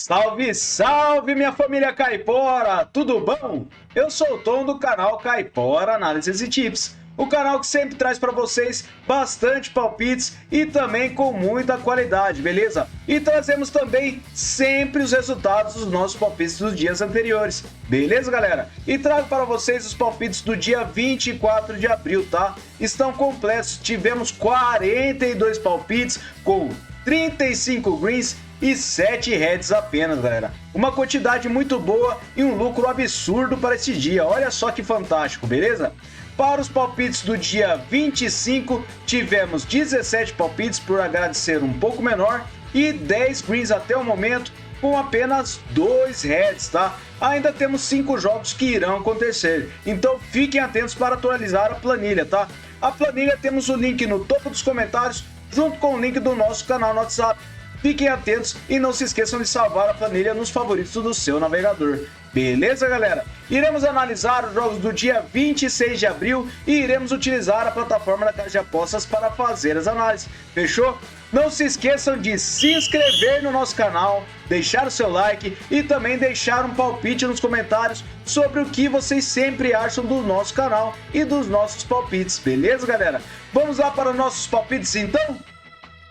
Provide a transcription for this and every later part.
Salve, salve, minha família Caipora! Tudo bom? Eu sou o Tom do canal Caipora Análises e Tips, o canal que sempre traz para vocês bastante palpites e também com muita qualidade, beleza? E trazemos também sempre os resultados dos nossos palpites dos dias anteriores, beleza, galera? E trago para vocês os palpites do dia 24 de abril, tá? Estão completos, tivemos 42 palpites com 35 greens e 7 heads apenas, galera. Uma quantidade muito boa e um lucro absurdo para esse dia. Olha só que fantástico, beleza? Para os palpites do dia 25, tivemos 17 palpites, por agradecer um pouco menor, e 10 greens até o momento, com apenas 2 heads, tá? Ainda temos 5 jogos que irão acontecer, então fiquem atentos para atualizar a planilha, tá? A planilha temos o link no topo dos comentários, junto com o link do nosso canal no WhatsApp. Fiquem atentos e não se esqueçam de salvar a planilha nos favoritos do seu navegador. Beleza, galera? Iremos analisar os jogos do dia 26 de abril e iremos utilizar a plataforma da Casa de Apostas para fazer as análises. Fechou? Não se esqueçam de se inscrever no nosso canal, deixar o seu like e também deixar um palpite nos comentários sobre o que vocês sempre acham do nosso canal e dos nossos palpites. Beleza, galera? Vamos lá para os nossos palpites, então?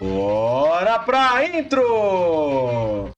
Bora pra intro!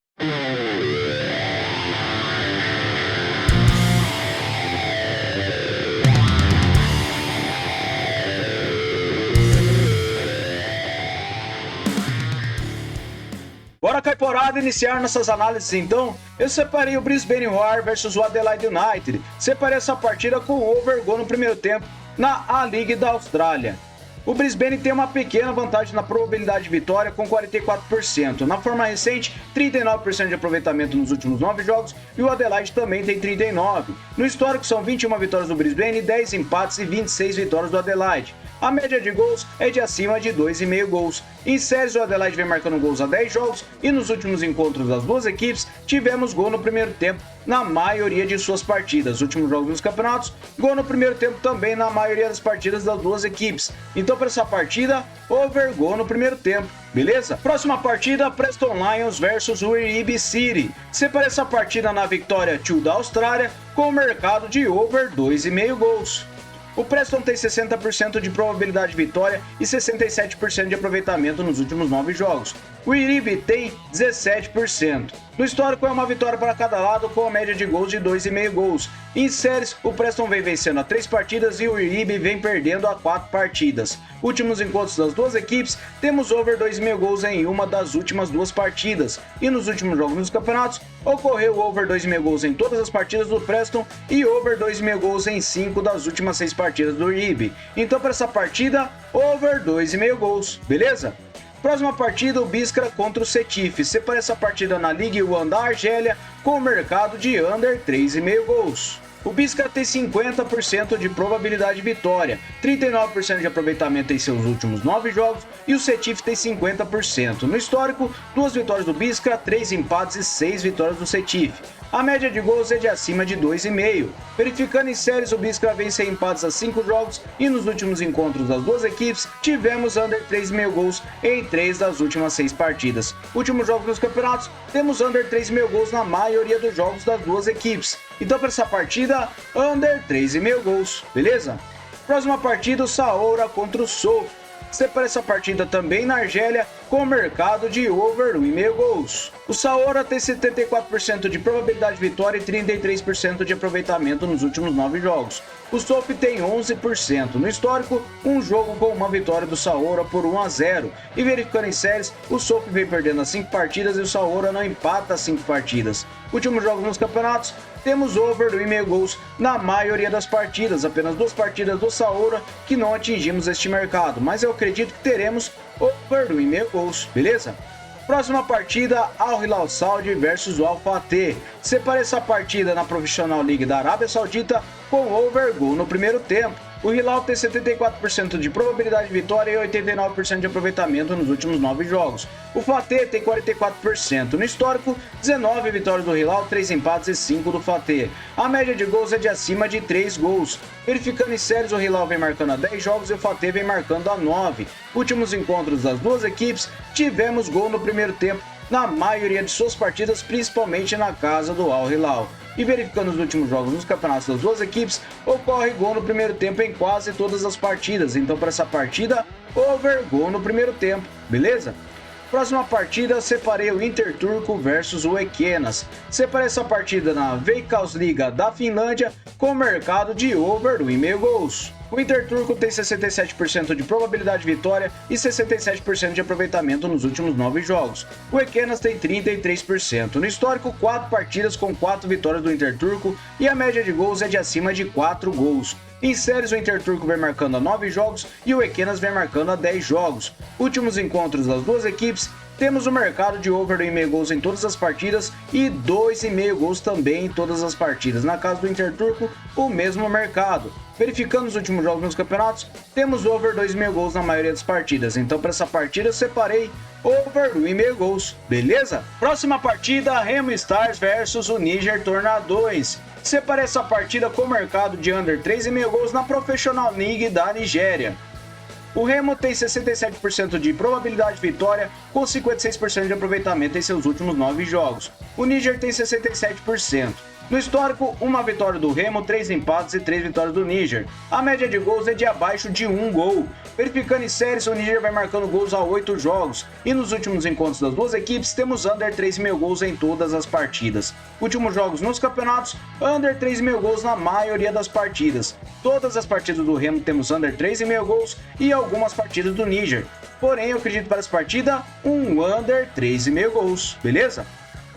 Bora, Caiporada, iniciar nossas análises então. Eu separei o Brisbane Roar versus o Adelaide United. Separei essa partida com over gol no primeiro tempo na A-League da Austrália. O Brisbane tem uma pequena vantagem na probabilidade de vitória com 44%. Na forma recente, 39% de aproveitamento nos últimos 9 jogos e o Adelaide também tem 39%. No histórico são 21 vitórias do Brisbane, 10 empates e 26 vitórias do Adelaide. A média de gols é de acima de 2,5 gols. Em séries, o Adelaide vem marcando gols há 10 jogos e nos últimos encontros das duas equipes tivemos gol no primeiro tempo na maioria de suas partidas. Últimos jogos dos campeonatos, gol no primeiro tempo também na maioria das partidas das duas equipes. Então, para essa partida, over gol no primeiro tempo, beleza? Próxima partida, Preston Lions versus Werribee City. Separei essa partida na vitória 2 da Austrália com o mercado de over 2,5 gols. O Preston tem 60% de probabilidade de vitória e 67% de aproveitamento nos últimos 9 jogos. O Werribee tem 17%. No histórico é uma vitória para cada lado com a média de gols de 2,5 gols. Em séries, o Preston vem vencendo a 3 partidas e o Werribee vem perdendo a 4 partidas. Últimos encontros das duas equipes, temos over 2,5 gols em uma das últimas 2 partidas. E nos últimos jogos dos campeonatos, ocorreu over 2,5 gols em todas as partidas do Preston e over 2,5 gols em 5 das últimas 6 partidas do Werribee. Então, para essa partida, over 2,5 gols, beleza? Próxima partida, o Biskra contra o Sétif. Separei essa partida na Ligue 1 da Argélia com o mercado de under 3,5 gols. O Biskra tem 50% de probabilidade de vitória, 39% de aproveitamento em seus últimos 9 jogos e o Sétif tem 50%. No histórico, 2 vitórias do Biskra, 3 empates e 6 vitórias do Sétif. A média de gols é de acima de 2,5. Verificando em séries, o Biskra vem sem empates a 5 jogos e nos últimos encontros das duas equipes tivemos under 3,5 gols em 3 das últimas 6 partidas. Últimos jogos dos campeonatos, temos under 3,5 gols na maioria dos jogos das duas equipes. Então, para essa partida, under 3,5 gols, beleza? Próxima partida, o Saoura contra o Souf. Separei essa partida também na Argélia com o mercado de over 1,5 gols. O Saoura tem 74% de probabilidade de vitória e 33% de aproveitamento nos últimos 9 jogos. O Souf tem 11%. No histórico, um jogo com uma vitória do Saoura por 1-0. E verificando em séries, o Souf vem perdendo as 5 partidas e o Saoura não empata as 5 partidas. Últimos jogos nos campeonatos, temos over 1,5 gols na maioria das partidas. Apenas 2 partidas do Saoura que não atingimos este mercado, mas eu acredito que teremos over 1,5 gols, beleza? Próxima partida, Al Hilal Saudi versus o Al Fateh. Separei essa partida na Professional League da Arábia Saudita com over gol no primeiro tempo. O Hilal tem 74% de probabilidade de vitória e 89% de aproveitamento nos últimos 9 jogos. O Fateh tem 44%. No histórico, 19 vitórias do Hilal, 3 empates e 5 do Fateh. A média de gols é de acima de 3 gols. Verificando em séries, o Hilal vem marcando a 10 jogos e o Fateh vem marcando a 9. Últimos encontros das duas equipes, tivemos gol no primeiro tempo na maioria de suas partidas, principalmente na casa do Al Hilal. E verificando os últimos jogos nos campeonatos das duas equipes, ocorre gol no primeiro tempo em quase todas as partidas. Então, para essa partida, over gol no primeiro tempo, beleza? Próxima partida, separei o Interturco versus o Ekenas. Separei essa partida na Veikkausliiga da Finlândia com mercado de over 1,5 gols. O Interturco tem 67% de probabilidade de vitória e 67% de aproveitamento nos últimos 9 jogos. O Ekenas tem 33%. No histórico, 4 partidas com 4 vitórias do Interturco e a média de gols é de acima de 4 gols. Em séries, o Interturco vem marcando a 9 jogos e o Ekenas vem marcando a 10 jogos. Últimos encontros das duas equipes, temos o mercado de over 1,5 gols em todas as partidas e 2,5 gols também em todas as partidas. Na casa do Interturco, o mesmo mercado. Verificando os últimos jogos nos campeonatos, temos over 2,5 gols na maioria das partidas. Então, para essa partida, eu separei over 1,5 gols, beleza? Próxima partida, Remo Stars versus o Níger Tornadoes. Separei essa partida com mercado de under 3,5 gols na Professional League da Nigéria. O Remo tem 67% de probabilidade de vitória, com 56% de aproveitamento em seus últimos 9 jogos. O Níger tem 67%. No histórico, uma vitória do Remo, 3 empates e 3 vitórias do Níger. A média de gols é de abaixo de 1 gol. Verificando em séries, o Níger vai marcando gols a 8 jogos. E nos últimos encontros das duas equipes, temos under 3,5 gols em todas as partidas. Últimos jogos nos campeonatos, under 3,5 gols na maioria das partidas. Todas as partidas do Remo temos under 3,5 gols e algumas partidas do Níger. Porém, eu acredito para essa partida, um under 3,5 gols, beleza?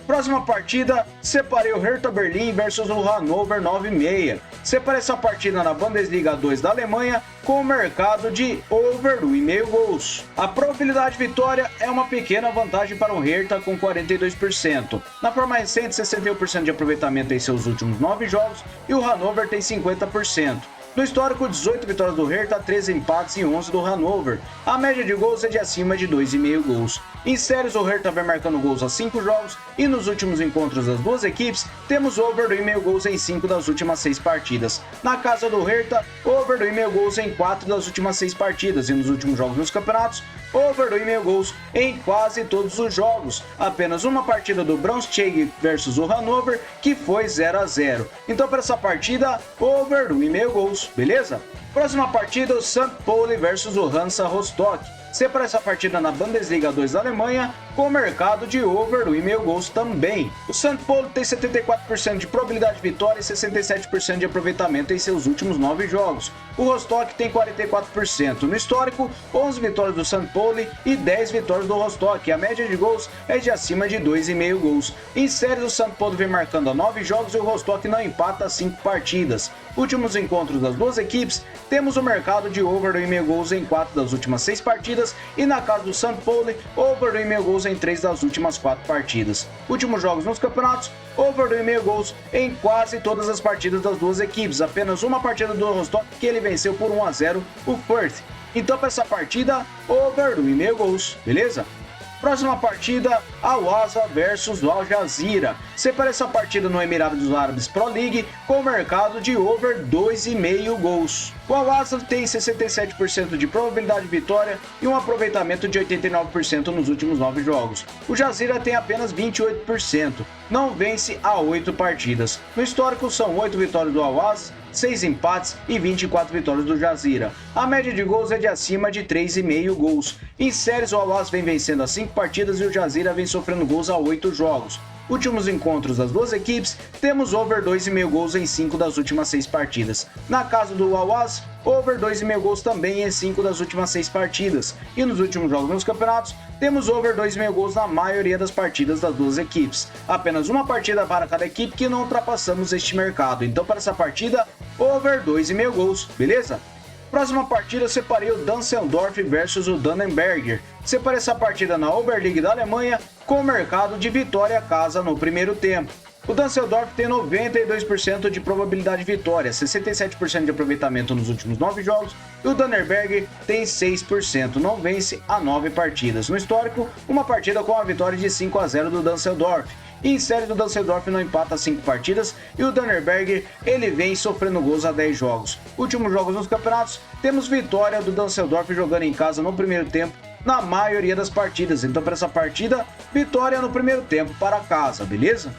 Próxima partida, separei o Hertha Berlim versus o Hannover 96. Separei essa partida na Bundesliga 2 da Alemanha com o mercado de over 1,5 gols. A probabilidade de vitória é uma pequena vantagem para o Hertha com 42%. Na forma recente, 61% de aproveitamento em seus últimos 9 jogos e o Hannover tem 50%. No histórico, 18 vitórias do Hertha, 13 empates e 11 do Hannover. A média de gols é de acima de 2,5 gols. Em séries, o Hertha vem marcando gols a 5 jogos e nos últimos encontros das duas equipes, temos over 1,5 gols em 5 das últimas 6 partidas. Na casa do Hertha, over 1,5 gols em 4 das últimas 6 partidas e nos últimos jogos nos campeonatos, over 1,5 gols em quase todos os jogos. Apenas uma partida do Braunschweig versus o Hannover, que foi 0-0. Então, para essa partida, over 1,5 gols, beleza? Próxima partida, o St. Pauli versus o Hansa Rostock. Separa essa partida na Bundesliga 2 da Alemanha com mercado de over 1,5 gols também. O St. Pauli tem 74% de probabilidade de vitória e 67% de aproveitamento em seus últimos 9 jogos. O Rostock tem 44%. No histórico, 11 vitórias do St. Pauli e 10 vitórias do Rostock. A média de gols é de acima de 2,5 gols. Em séries, o St. Pauli vem marcando a 9 jogos e o Rostock não empata a 5 partidas. Últimos encontros das duas equipes, temos o mercado de over 1,5 gols em 4 das últimas 6 partidas e na casa do St. Pauli, over 1,5 gols em 3 das últimas 4 partidas. Últimos jogos nos campeonatos, over 1,5 gols em quase todas as partidas das duas equipes. Apenas uma partida do Rostock que ele venceu por 1-0 o Fürth. Então, para essa partida, over 1,5 gols, beleza? Próxima partida, Al-Wahda versus o Al Jazeera. Separa essa partida no Emirados Árabes Pro League com mercado de over 2,5 gols. O Al-Wahda tem 67% de probabilidade de vitória e um aproveitamento de 89% nos últimos 9 jogos. O Jazeera tem apenas 28%, não vence há 8 partidas. No histórico, são 8 vitórias do Al-Wahda, 6 empates e 24 vitórias do Jazeera. A média de gols é de acima de 3,5 gols. Em séries, o Al-Wahda vem vencendo as 5 partidas e o Jazeera vem sofrendo gols a 8 jogos. Últimos encontros das duas equipes, temos over 2,5 gols em 5 das últimas 6 partidas. Na casa do Al-Wahda, over 2,5 gols também em 5 das últimas 6 partidas. E nos últimos jogos nos campeonatos, temos over 2,5 gols na maioria das partidas das duas equipes. Apenas uma partida para cada equipe que não ultrapassamos este mercado. Então, para essa partida, over 2,5 gols, beleza? Próxima partida, eu separei o Düsseldorf versus o Dannenberger. Separei essa partida na Oberliga da Alemanha com mercado de vitória casa no primeiro tempo. O Düsseldorf tem 92% de probabilidade de vitória, 67% de aproveitamento nos últimos 9 jogos e o Dannenberger tem 6%, não vence há 9 partidas. No histórico, uma partida com a vitória de 5-0 do Düsseldorf. Em série, do Düsseldorf não empata 5 partidas e o Dannenberger ele vem sofrendo gols a 10 jogos. Últimos jogos nos campeonatos, temos vitória do Düsseldorf jogando em casa no primeiro tempo na maioria das partidas. Então, para essa partida, vitória no primeiro tempo para casa, beleza?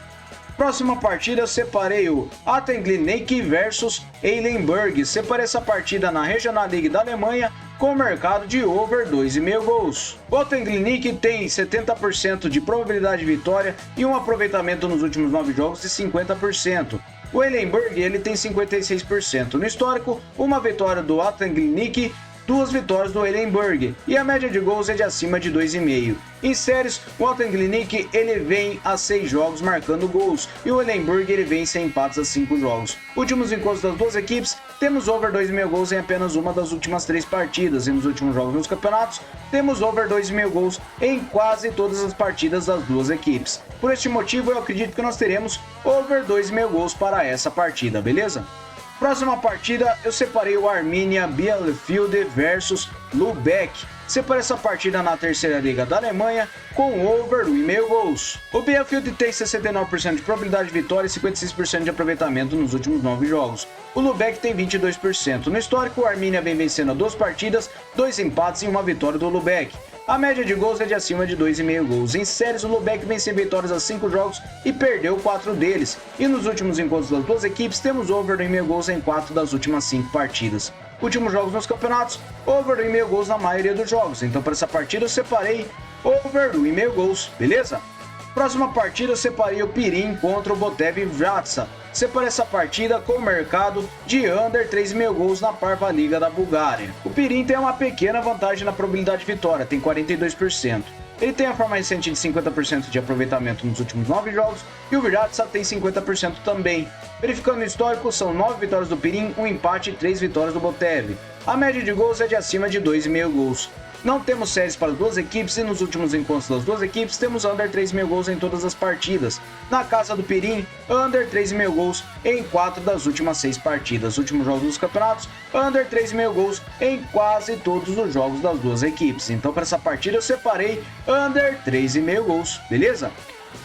Próxima partida, eu separei o Atenglinike versus Eilenburg. Separei essa partida na Regional League da Alemanha com mercado de over 2,5 gols. O Atenglinike tem 70% de probabilidade de vitória e um aproveitamento nos últimos 9 jogos de 50%. O Eilenburg ele tem 56%. No histórico, uma vitória do Atenglinike, 2 vitórias do Eilenburg, e a média de gols é de acima de 2,5. Em séries, o Atenglinike ele vem a 6 jogos marcando gols, e o Eilenburg ele vem sem empates a 5 jogos. Últimos encontros das duas equipes, temos over 2,5 gols em apenas uma das últimas 3 partidas, e nos últimos jogos nos campeonatos, temos over 2,5 gols em quase todas as partidas das duas equipes. Por este motivo, eu acredito que nós teremos over 2,5 gols para essa partida, beleza? Próxima partida, eu separei o Arminia Bielefeld versus Lübeck. Separei essa partida na terceira liga da Alemanha com over 1,5 gols. O Bielefeld tem 69% de probabilidade de vitória e 56% de aproveitamento nos últimos 9 jogos. O Lübeck tem 22%. No histórico, o Arminia vem vencendo 2 partidas, 2 empates e 1 vitória do Lübeck. A média de gols é de acima de 2,5 gols. Em séries, o Lübeck vem sem vitórias a 5 jogos e perdeu 4 deles. E nos últimos encontros das duas equipes, temos over 1,5 gols em 4 das últimas 5 partidas. Últimos jogos nos campeonatos, over 1,5 gols na maioria dos jogos. Então, para essa partida, eu separei over 1,5 gols, beleza? Próxima partida, eu separei o Pirin contra o Botev Vratsa. Separei essa partida com o mercado de under 3,5 gols na Parva Liga da Bulgária. O Pirin tem uma pequena vantagem na probabilidade de vitória, tem 42%. Ele tem a forma recente de 50% de aproveitamento nos últimos 9 jogos e o Vratsa tem 50% também. Verificando o histórico, são 9 vitórias do Pirin, 1 empate e 3 vitórias do Botev. A média de gols é de acima de 2,5 gols. Não temos séries para as duas equipes e nos últimos encontros das duas equipes temos under 3,5 gols em todas as partidas. Na casa do Pirin, under 3,5 gols em 4 das últimas 6 partidas. Últimos jogos dos campeonatos, under 3,5 gols em quase todos os jogos das duas equipes. Então para essa partida eu separei under 3,5 gols, beleza?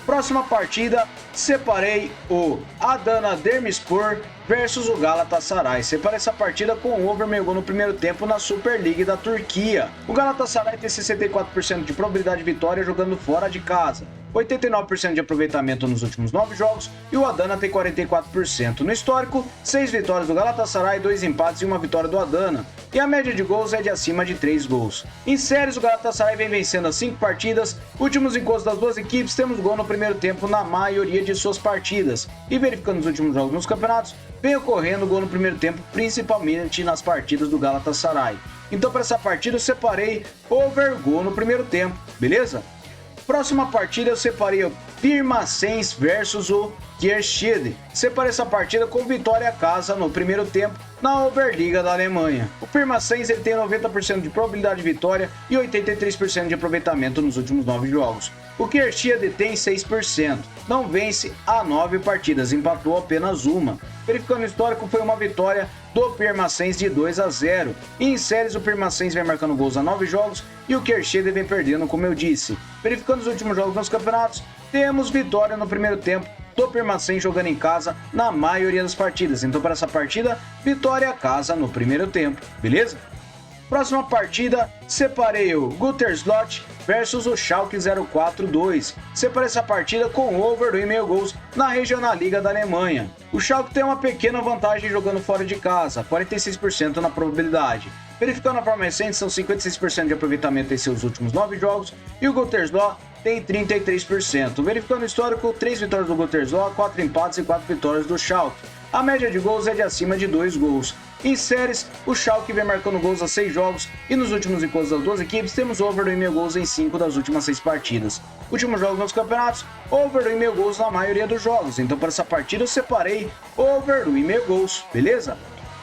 Próxima partida, separei o Adana Demirspor versus o Galatasaray. Separei essa partida com over 1,5 gol no primeiro tempo na Super League da Turquia. O Galatasaray tem 64% de probabilidade de vitória jogando fora de casa, 89% de aproveitamento nos últimos 9 jogos e o Adana tem 44%. No histórico, 6 vitórias do Galatasaray, 2 empates e 1 vitória do Adana. E a média de gols é de acima de 3 gols. Em séries, o Galatasaray vem vencendo as 5 partidas. Últimos encontros das duas equipes, temos gol no primeiro tempo na maioria de suas partidas. E verificando os últimos jogos nos campeonatos, vem ocorrendo gol no primeiro tempo, principalmente nas partidas do Galatasaray. Então para essa partida eu separei over gol no primeiro tempo, beleza? Próxima partida eu separei o Pirmasens versus o Kierschied. Separei essa partida com vitória a casa no primeiro tempo na Oberliga da Alemanha. O Pirmasens ele tem 90% de probabilidade de vitória e 83% de aproveitamento nos últimos 9 jogos. O Kierschied tem 6%, não vence há 9 partidas, empatou apenas uma. Verificando o histórico, foi uma vitória do Pirmasens de 2-0. E em séries, o Pirmasens vem marcando gols a 9 jogos e o Kierschied vem perdendo, como eu disse. Verificando os últimos jogos nos campeonatos, temos vitória no primeiro tempo do Pirmasens jogando em casa na maioria das partidas. Então, para essa partida, vitória a casa no primeiro tempo, beleza? Próxima partida, separei o Gütersloh versus o Schalke 042. Separei essa partida com over 1,5 gols na Regional Liga da Alemanha. O Schalke tem uma pequena vantagem jogando fora de casa, 46% na probabilidade. Verificando a forma recente, são 56% de aproveitamento em seus últimos 9 jogos e o Gütersloh tem 33%. Verificando o histórico, 3 vitórias do Gütersloh, 4 empates e 4 vitórias do Schalke. A média de gols é de acima de 2 gols. Em séries, o Schalke vem marcando gols a 6 jogos e nos últimos encontros das duas equipes temos over 1,5 gols em 5 das últimas 6 partidas. Últimos jogos nos campeonatos, over 1,5 gols na maioria dos jogos. Então para essa partida eu separei over 1,5 gols, beleza?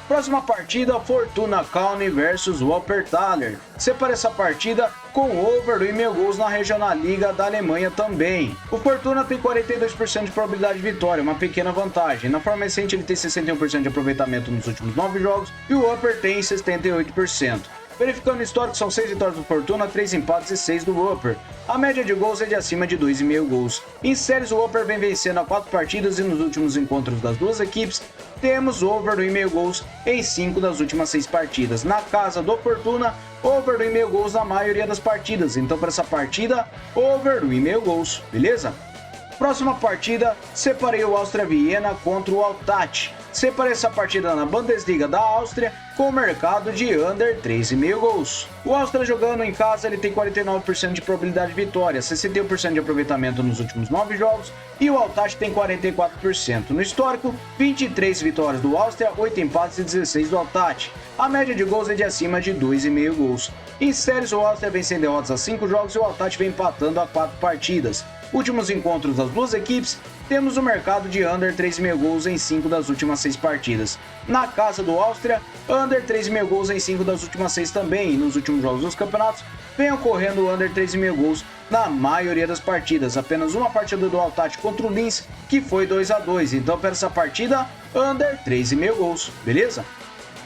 Próxima partida, Fortuna Köln versus Wuppertaler. Separei essa partida com over 1,5 gols na Regional Liga da Alemanha também. O Fortuna tem 42% de probabilidade de vitória, uma pequena vantagem. Na forma recente ele tem 61% de aproveitamento nos últimos 9 jogos e o Wupper tem 78%. Verificando o histórico, são 6 vitórias do Fortuna, 3 empates e 6 do Wupper. A média de gols é de acima de 2,5 gols. Em séries, o Wupper vem vencendo a 4 partidas e nos últimos encontros das duas equipes, temos over 1,5 gols em 5 das últimas 6 partidas. Na casa do Fortuna, over 1,5 gols na maioria das partidas. Então, para essa partida, over 1,5 gols, beleza? Próxima partida, separei o Áustria Viena contra o Altach. Separei essa partida na Bundesliga da Áustria com o mercado de under 3,5 gols. O Áustria jogando em casa, ele tem 49% de probabilidade de vitória, 61% de aproveitamento nos últimos 9 jogos e o Altach tem 44%. No histórico, 23 vitórias do Áustria, 8 empates e 16 do Altach. A média de gols é de acima de 2,5 gols. Em séries, o Áustria vem sem derrotas a 5 jogos e o Altach vem empatando a 4 partidas. Últimos encontros das duas equipes, temos o mercado de under 3,5 gols em 5 das últimas 6 partidas. Na casa do Áustria, under 3,5 gols em 5 das últimas 6 também. E nos últimos jogos dos campeonatos, vem ocorrendo under 3,5 gols na maioria das partidas. Apenas uma partida do Altach contra o Linz, que foi 2-2. Então, para essa partida, under 3,5 gols, beleza?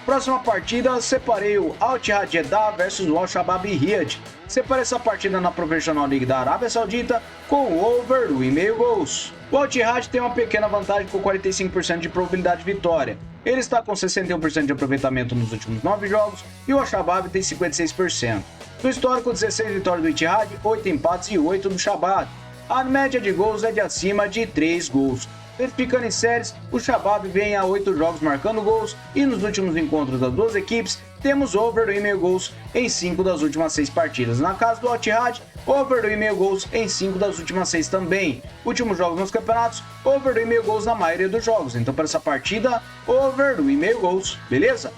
Próxima partida, separei o Al-Ittihad Jeddah versus o Al-Shabab Riyadh. Separei essa partida na Professional League da Arábia Saudita com o over 1,5 gols. O Al-Ittihad tem uma pequena vantagem com 45% de probabilidade de vitória. Ele está com 61% de aproveitamento nos últimos 9 jogos e o Al-Shabab tem 56%. No histórico, 16 vitórias do Ittihad, 8 empates e 8 do Shabab. A média de gols é de acima de 3 gols. Verificando em séries, o Shabab vem a 8 jogos marcando gols e nos últimos encontros das duas equipes temos over 1,5 gols em 5 das últimas 6 partidas. Na casa do Al-Ittihad, over 1,5 gols em 5 das últimas 6 também. Últimos jogos nos campeonatos, over 1,5 gols na maioria dos jogos. Então, para essa partida, over 1,5 gols, beleza?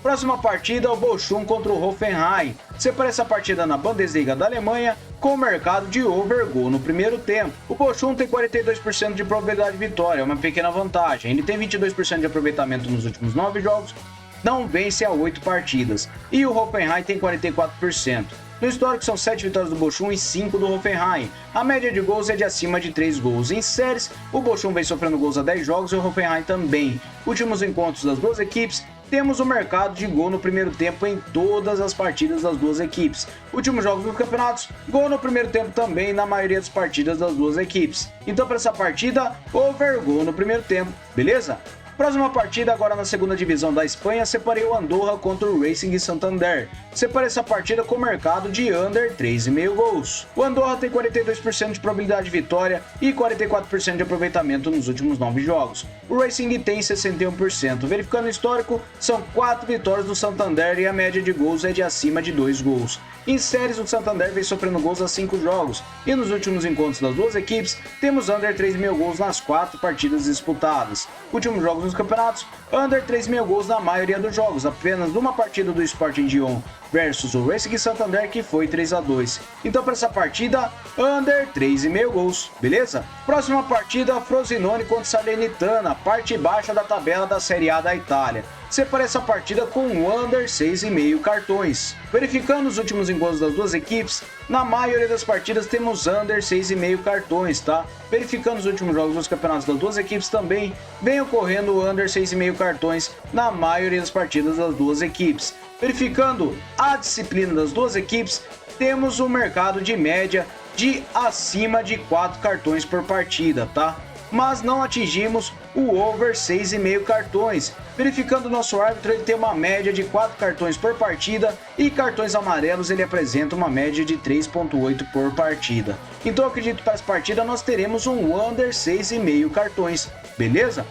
Próxima partida, o Bochum contra o Hoffenheim. Separei essa partida na Bundesliga da Alemanha com o mercado de over gol no primeiro tempo. O Bochum tem 42% de probabilidade de vitória, uma pequena vantagem. Ele tem 22% de aproveitamento nos últimos 9 jogos, não vence a 8 partidas. E o Hoffenheim tem 44%. No histórico são 7 vitórias do Bochum e 5 do Hoffenheim. A média de gols é de acima de 3 gols. Em séries, o Bochum vem sofrendo gols a 10 jogos e o Hoffenheim também. Últimos encontros das duas equipes, temos o mercado de gol no primeiro tempo em todas as partidas das duas equipes. Últimos jogos dos campeonatos, gol no primeiro tempo também na maioria das partidas das duas equipes. Então, para essa partida, over gol no primeiro tempo, beleza? Próxima partida, agora na segunda divisão da Espanha, separei o Andorra contra o Racing Santander. Separei essa partida com o mercado de under 3,5 gols. O Andorra tem 42% de probabilidade de vitória e 44% de aproveitamento nos últimos 9 jogos. O Racing tem 61%. Verificando o histórico, são 4 vitórias do Santander e a média de gols é de acima de 2 gols. Em séries, o Santander vem sofrendo gols a 5 jogos e nos últimos encontros das duas equipes, temos under 3,5 gols nas 4 partidas disputadas. Últimos jogos nos campeonatos, under 3,5 gols na maioria dos jogos, apenas uma partida do Sporting Lyon versus o Racing Santander que foi 3-2. Então, para essa partida, under 3,5 gols, beleza? Próxima partida, Frosinone contra Salernitana, parte baixa da tabela da Série A da Itália. Separei essa partida com under 6,5 cartões. Verificando os últimos encontros das duas equipes, na maioria das partidas temos under 6,5 cartões, tá? Verificando os últimos jogos dos campeonatos das duas equipes também, vem ocorrendo under 6,5 cartões na maioria das partidas das duas equipes. Verificando a disciplina das duas equipes, temos um mercado de média de acima de 4 cartões por partida, tá? Mas não atingimos o over 6,5 cartões. Verificando o nosso árbitro, ele tem uma média de 4 cartões por partida e cartões amarelos ele apresenta uma média de 3,8 por partida. Então eu acredito que para essa partida nós teremos um under 6,5 cartões, beleza?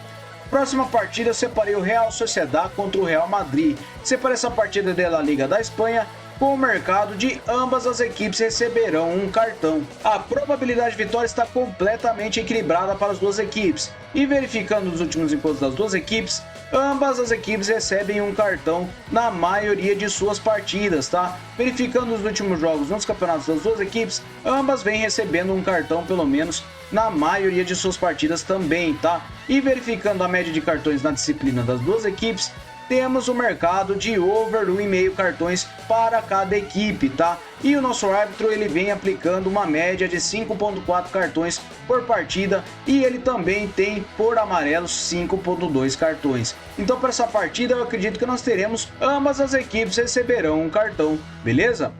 Próxima partida, eu separei o Real Sociedad contra o Real Madrid. Separei essa partida da Liga da Espanha com o mercado de ambas as equipes receberão um cartão. A probabilidade de vitória está completamente equilibrada para as duas equipes. E verificando os últimos encontros das duas equipes, ambas as equipes recebem um cartão na maioria de suas partidas, tá? Verificando os últimos jogos nos campeonatos das duas equipes, ambas vêm recebendo um cartão pelo menos na maioria de suas partidas também, tá? E verificando a média de cartões na disciplina das duas equipes, temos o mercado de over 1,5 cartões para cada equipe, tá? E o nosso árbitro ele vem aplicando uma média de 5,4 cartões por partida e ele também tem por amarelos 5,2 cartões. Então, para essa partida, eu acredito que nós teremos ambas as equipes receberão um cartão, beleza?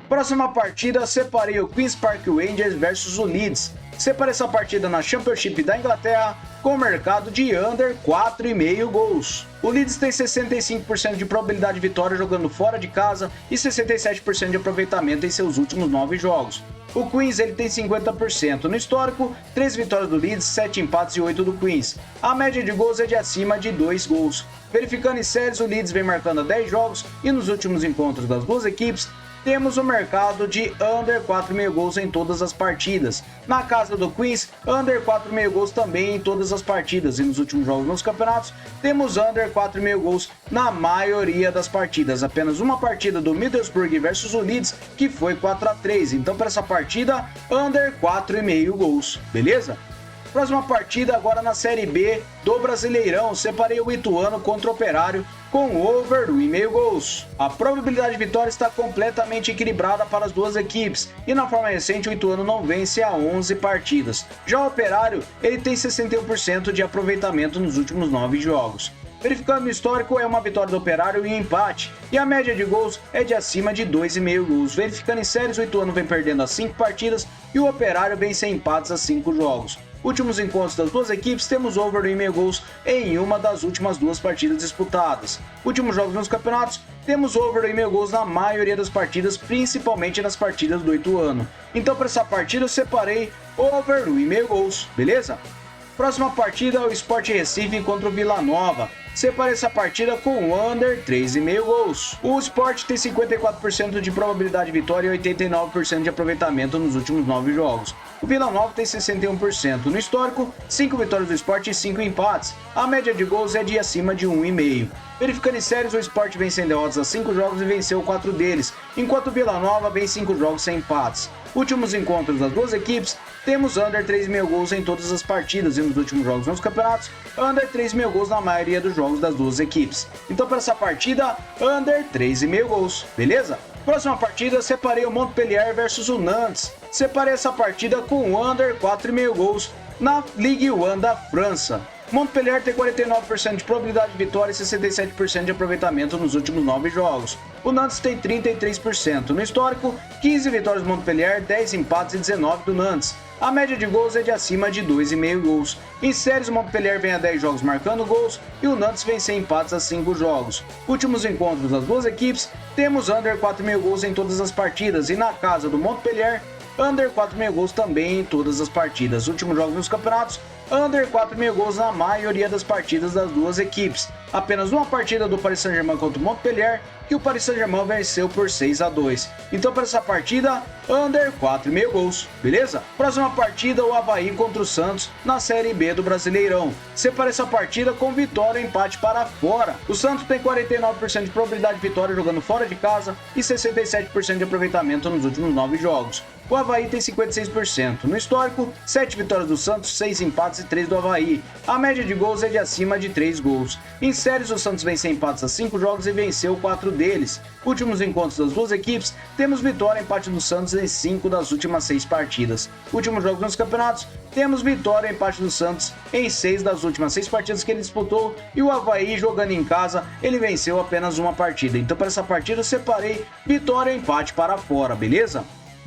Próxima partida, separei o Queen's Park Rangers versus o Leeds. Separei essa partida na Championship da Inglaterra com mercado de under 4,5 gols. O Leeds tem 65% de probabilidade de vitória jogando fora de casa e 67% de aproveitamento em seus últimos 9 jogos. O Queens ele tem 50% no histórico, 3 vitórias do Leeds, 7 empates e 8 do Queens. A média de gols é de acima de 2 gols. Verificando em séries, o Leeds vem marcando 10 jogos e nos últimos encontros das duas equipes, temos o mercado de under 4,5 gols em todas as partidas. Na casa do Queens, under 4,5 gols também em todas as partidas. E nos últimos jogos nos campeonatos, temos under 4,5 gols na maioria das partidas. Apenas uma partida do Middlesbrough versus o Leeds, que foi 4-3. Então, para essa partida, under 4,5 gols. Beleza? Próxima partida agora na Série B do Brasileirão, separei o Ituano contra o Operário com over 1,5 gols. A probabilidade de vitória está completamente equilibrada para as duas equipes e na forma recente o Ituano não vence há 11 partidas. Já o Operário ele tem 61% de aproveitamento nos últimos 9 jogos. Verificando o histórico, é uma vitória do Operário e um empate, e a média de gols é de acima de 2,5 gols. Verificando em séries, o Ituano vem perdendo as 5 partidas e o Operário vem sem empates a 5 jogos. Últimos encontros das duas equipes, temos over 1,5 gols em uma das últimas 2 partidas disputadas. Últimos jogos nos campeonatos, temos over 1,5 gols na maioria das partidas, principalmente nas partidas do Ituano. Então para essa partida eu separei over 1,5 gols, beleza? Próxima partida é o Sport Recife contra o Vila Nova. Separei essa partida com under 3,5 gols. O Sport tem 54% de probabilidade de vitória e 89% de aproveitamento nos últimos 9 jogos. O Vila Nova tem 61%. No histórico, 5 vitórias do Sport e 5 empates. A média de gols é de acima de 1,5. Verificando em séries, o Sport vem sem derrotas a 5 jogos e venceu 4 deles, enquanto o Vila Nova vem 5 jogos sem empates. Últimos encontros das duas equipes, temos under 3,5 gols em todas as partidas e nos últimos jogos nos campeonatos, under 3,5 gols na maioria dos jogos das duas equipes. Então para essa partida, under 3,5 gols, beleza? Próxima partida, separei o Montpellier versus o Nantes. Separei essa partida com under 4,5 gols na Ligue 1 da França. Montpellier tem 49% de probabilidade de vitória e 67% de aproveitamento nos últimos 9 jogos. O Nantes tem 33%. No histórico, 15 vitórias do Montpellier, 10 empates e 19 do Nantes. A média de gols é de acima de 2,5 gols. Em séries, o Montpellier vem a 10 jogos marcando gols e o Nantes vem sem empates a 5 jogos. Últimos encontros das duas equipes, temos under 4,5 gols em todas as partidas e na casa do Montpellier, under 4,5 gols também em todas as partidas. Últimos jogos nos campeonatos, under 4,5 gols na maioria das partidas das duas equipes. Apenas uma partida do Paris Saint-Germain contra o Montpellier, que o Paris Saint-Germain venceu por 6-2. Então para essa partida, under 4,5 gols, beleza? Próxima partida, o Avaí contra o Santos na Série B do Brasileirão. Separei essa partida com vitória e empate para fora. O Santos tem 49% de probabilidade de vitória jogando fora de casa e 67% de aproveitamento nos últimos 9 jogos. O Avaí tem 56%. No histórico, 7 vitórias do Santos, 6 empates e 3 do Avaí. A média de gols é de acima de 3 gols. Em séries, o Santos vem sem empates a 5 jogos e venceu 4 deles. Últimos encontros das duas equipes, temos vitória e empate do Santos em 5 das últimas 6 partidas. Últimos jogos nos campeonatos, temos vitória e empate do Santos em 6 das últimas 6 partidas que ele disputou e o Avaí, jogando em casa, ele venceu apenas uma partida. Então para essa partida eu separei vitória e empate para fora, beleza?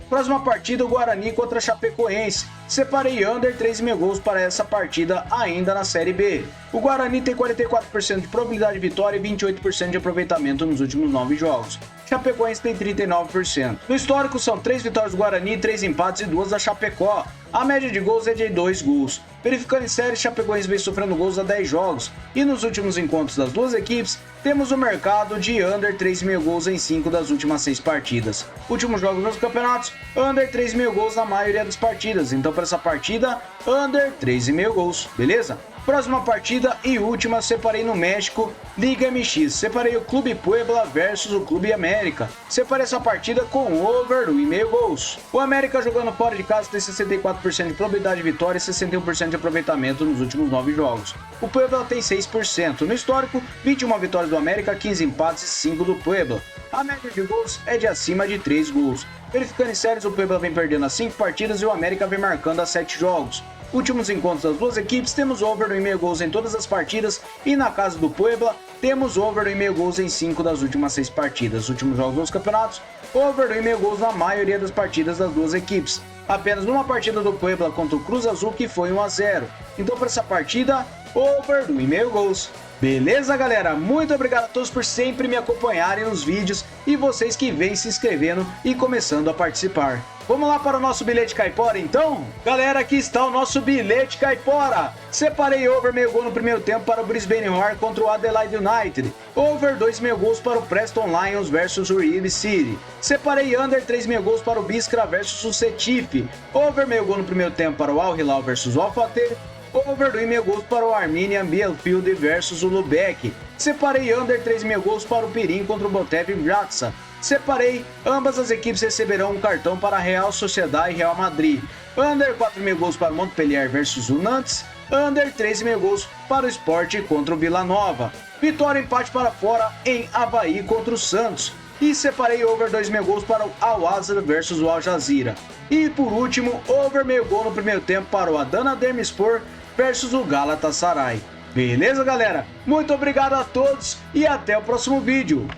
Próxima partida, o Guarani contra a Chapecoense. Separei under 3,5 gols para essa partida ainda na Série B. O Guarani tem 44% de probabilidade de vitória e 28% de aproveitamento nos últimos 9 jogos. Chapecoense tem 39%. No histórico são 3 vitórias do Guarani, 3 empates e 2 da Chapecó. A média de gols é de 2 gols. Verificando em série, Chapecoense vem sofrendo gols há 10 jogos. E nos últimos encontros das duas equipes, temos o mercado de under 3,5 gols em 5 das últimas 6 partidas. Últimos jogos nos campeonatos, under 3,5 gols na maioria das partidas. Então para essa partida, under 3,5 gols, beleza? Próxima partida e última, separei no México, Liga MX. Separei o Clube Puebla versus o Clube América. Separei essa partida com over 1,5 gols. O América, jogando fora de casa, tem 64% de probabilidade de vitória e 61% de aproveitamento nos últimos 9 jogos. O Puebla tem 6%. No histórico, 21 vitórias do América, 15 empates e 5 do Puebla. A média de gols é de acima de 3 gols. Verificando em séries, o Puebla vem perdendo as 5 partidas e o América vem marcando as 7 jogos. Últimos encontros das duas equipes, temos over 1,5 gols em todas as partidas e na casa do Puebla, temos over 1,5 gols em 5 das últimas 6 partidas. Últimos jogos dos campeonatos, over 1,5 gols na maioria das partidas das duas equipes. apenas numa partida do Puebla contra o Cruz Azul, que foi 1-0. Então, para essa partida, over 1,5 gols. Beleza, galera? Muito obrigado a todos por sempre me acompanharem nos vídeos e vocês que vêm se inscrevendo e começando a participar. Vamos lá para o nosso bilhete caipora, então? Galera, aqui está o nosso bilhete caipora. Separei over meio gol no primeiro tempo para o Brisbane Roar contra o Adelaide United. Over 2,5 gols para o Preston Lions versus o Rio City. Separei under 3,5 gols para o Biskra versus o Setife. Over meio gol no primeiro tempo para o Al Hilal versus o Al Fateh. Over 2,5 gols para o Arminian Bielefeld versus o Lubeck. Separei under 3,5 gols para o Pirin contra o Botev Bratsa. Separei, ambas as equipes receberão um cartão para Real Sociedad e Real Madrid. Under 4,5 gols para o Montpellier versus o Nantes. Under 3,5 gols para o Sport contra o Vila Nova. Vitória e empate para fora em Avaí contra o Santos. E separei over 2,5 gols para o Al-Azhar versus o Al Jazeera. E por último, over meio gol no primeiro tempo para o Adana Demirspor versus o Galatasaray. Beleza, galera? Muito obrigado a todos e até o próximo vídeo.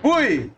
Fui!